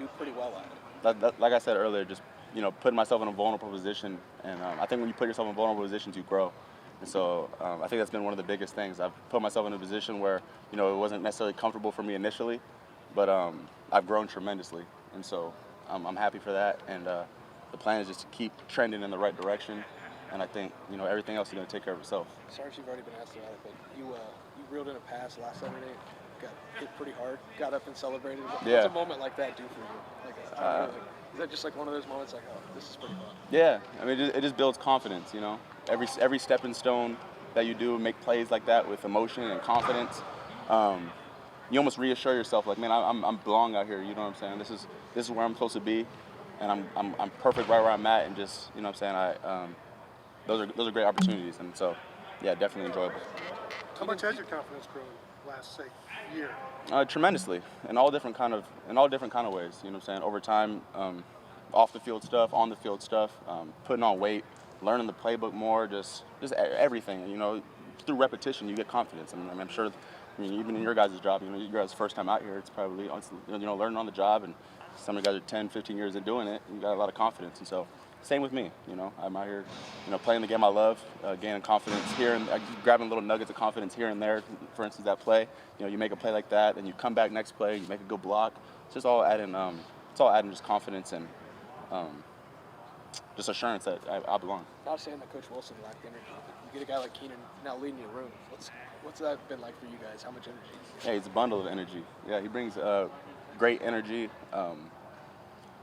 do pretty well at it. Like I said earlier, just putting myself in a vulnerable position, and I think when you put yourself in vulnerable positions, you grow. And so I think that's been one of the biggest things. I've put myself in a position where it wasn't necessarily comfortable for me initially, but I've grown tremendously, and so I'm happy for that. And the plan is just to keep trending in the right direction, and I think everything else is going to take care of itself. Sorry if you've already been asked about it, but you reeled in a pass last Saturday, got hit pretty hard, got up and celebrated. What's a moment like that do for you? Is that just like one of those moments like, oh, this is pretty fun? Yeah, I mean, it just builds confidence, Every stepping stone that you do, make plays like that with emotion and confidence. You almost reassure yourself, like, man, I'm belong out here. You know what I'm saying? This is where I'm supposed to be, and I'm perfect right where I'm at, and just those are great opportunities, and so yeah, definitely enjoyable. How much has your confidence grown last, say, year? Tremendously, in all different kind of ways. You know what I'm saying? Over time, off the field stuff, on the field stuff, putting on weight, learning the playbook more, just everything. Through repetition, you get confidence. I'm sure. Even in your guys' job, you guys' first time out here, it's probably learning on the job, and some of you guys are 10, 15 years in doing it. You got a lot of confidence, and so same with me. I'm out here, playing the game I love, gaining confidence here and grabbing little nuggets of confidence here and there. For instance, that play, you make a play like that, and you come back next play, you make a good block. It's just all adding, just confidence and just assurance that I belong. Not saying that Coach Wilson lacked energy, but you get a guy like Keenan now leading your room. What's that been like for you guys? How much energy? Yeah, he's a bundle of energy. Yeah, he brings great energy.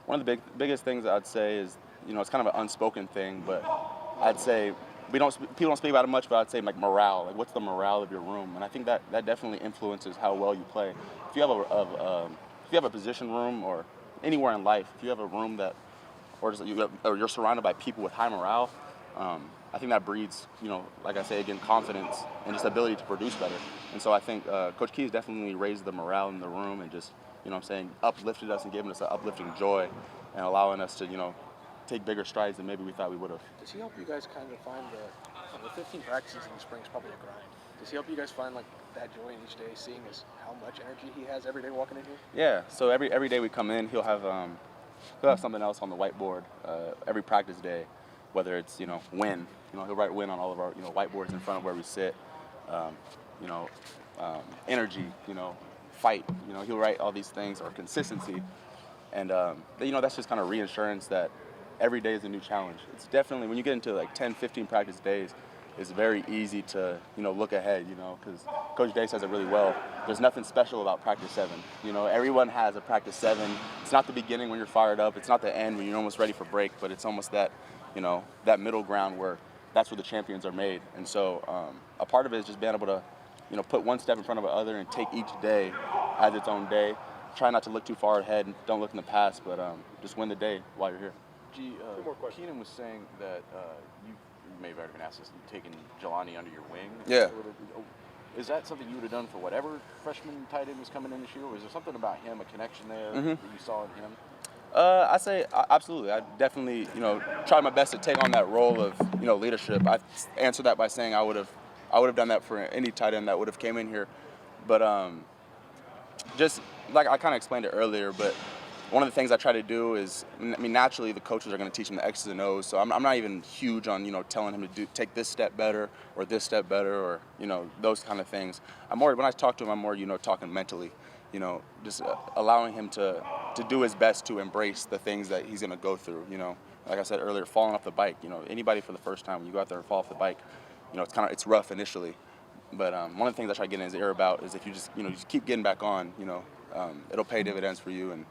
One of the biggest things I'd say is, it's kind of an unspoken thing, but I'd say people don't speak about it much, but I'd say like morale. Like, what's the morale of your room? And I think that definitely influences how well you play. If you have a position room or anywhere in life, if you have a room that, or you're surrounded by people with high morale, I think that breeds, like I say again, confidence and just ability to produce better. And so I think Coach Key has definitely raised the morale in the room and just, uplifted us and given us an uplifting joy and allowing us to, take bigger strides than maybe we thought we would have. Does he help you guys kind of find the 15 practices in the spring is probably a grind? Does he help you guys find like that joy in each day, seeing how much energy he has every day walking in here? Yeah. So every day we come in, he'll have something else on the whiteboard every practice day, whether it's win. He'll write win on all of our whiteboards in front of where we sit. Energy. Fight. He'll write all these things, or consistency, and that's just kind of reinsurance that every day is a new challenge. It's definitely, when you get into like 10, 15 practice days, it's very easy to, look ahead, because Coach Day says it really well. There's nothing special about practice 7. Everyone has a practice 7. It's not the beginning when you're fired up. It's not the end when you're almost ready for break, but it's almost that, that middle ground where that's where the champions are made. And so a part of it is just being able to, put one step in front of the other and take each day as its own day. Try not to look too far ahead and don't look in the past, but just win the day while you're here. Keenan was saying that you may have already been asked this, you've taken Jelani under your wing. Yeah. Is that something you would have done for whatever freshman tight end was coming in this year? Or is there something about him, a connection there that you saw in him? I say absolutely. I definitely, tried my best to take on that role of, leadership. I answered that by saying I would have done that for any tight end that would have came in here. But just like I kind of explained it earlier, but one of the things I try to do is, naturally the coaches are going to teach him the X's and O's, so I'm not even huge on, telling him to take this step better or this step better or, those kind of things. When I talk to him, I'm more, talking mentally, just allowing him to do his best to embrace the things that he's going to go through, Like I said earlier, falling off the bike, anybody for the first time, when you go out there and fall off the bike, it's rough initially. But one of the things I try to get in his ear about is if you just, just keep getting back on, it'll pay dividends for you, and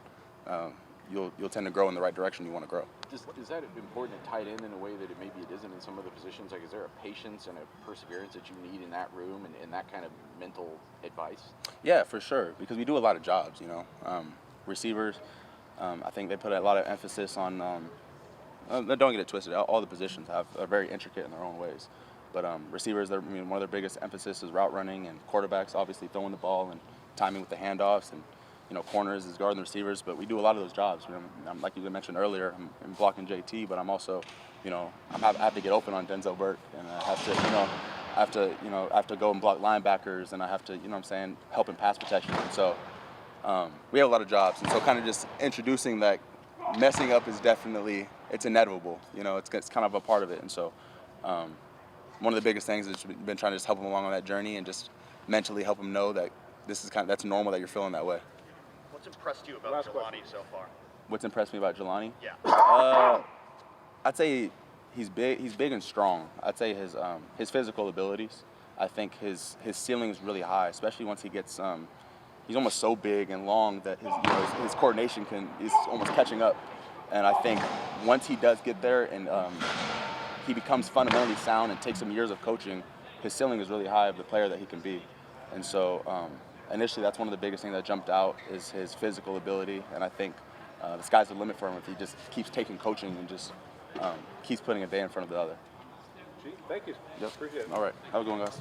you'll tend to grow in the right direction you want to grow. Is that important at tight end in a way that maybe it isn't in some other positions? Like, is there a patience and a perseverance that you need in that room and that kind of mental advice? Yeah, for sure, because we do a lot of jobs, Receivers, I think they put a lot of emphasis on, don't get it twisted, all the positions are very intricate in their own ways. But receivers, one of their biggest emphasis is route running, and quarterbacks obviously throwing the ball and timing with the handoffs, and corners is guarding the receivers. But we do a lot of those jobs. Like you mentioned earlier, I'm blocking JT, but I'm also, I have to get open on Denzel Burke, and I have to go and block linebackers, and I have to, help in pass protection. And so we have a lot of jobs, and so kind of just introducing that messing up is definitely, it's inevitable. You know, it's kind of a part of it, and so one of the biggest things is been trying to just help him along on that journey and just mentally help him know that that's normal that you're feeling that way. What's impressed you about Jelani so far? What's impressed me about Jelani? Yeah. I'd say he's big. He's big and strong. I'd say his physical abilities. I think his ceiling is really high, especially once he gets. He's almost so big and long that his coordination is almost catching up. And I think once he does get there and he becomes fundamentally sound and takes some years of coaching, his ceiling is really high of the player that he can be. And so initially, that's one of the biggest things that jumped out is his physical ability. And I think the sky's the limit for him if he just keeps taking coaching and just keeps putting a day in front of the other. Thank you. Yep. Appreciate it. All right. Have a good one, guys.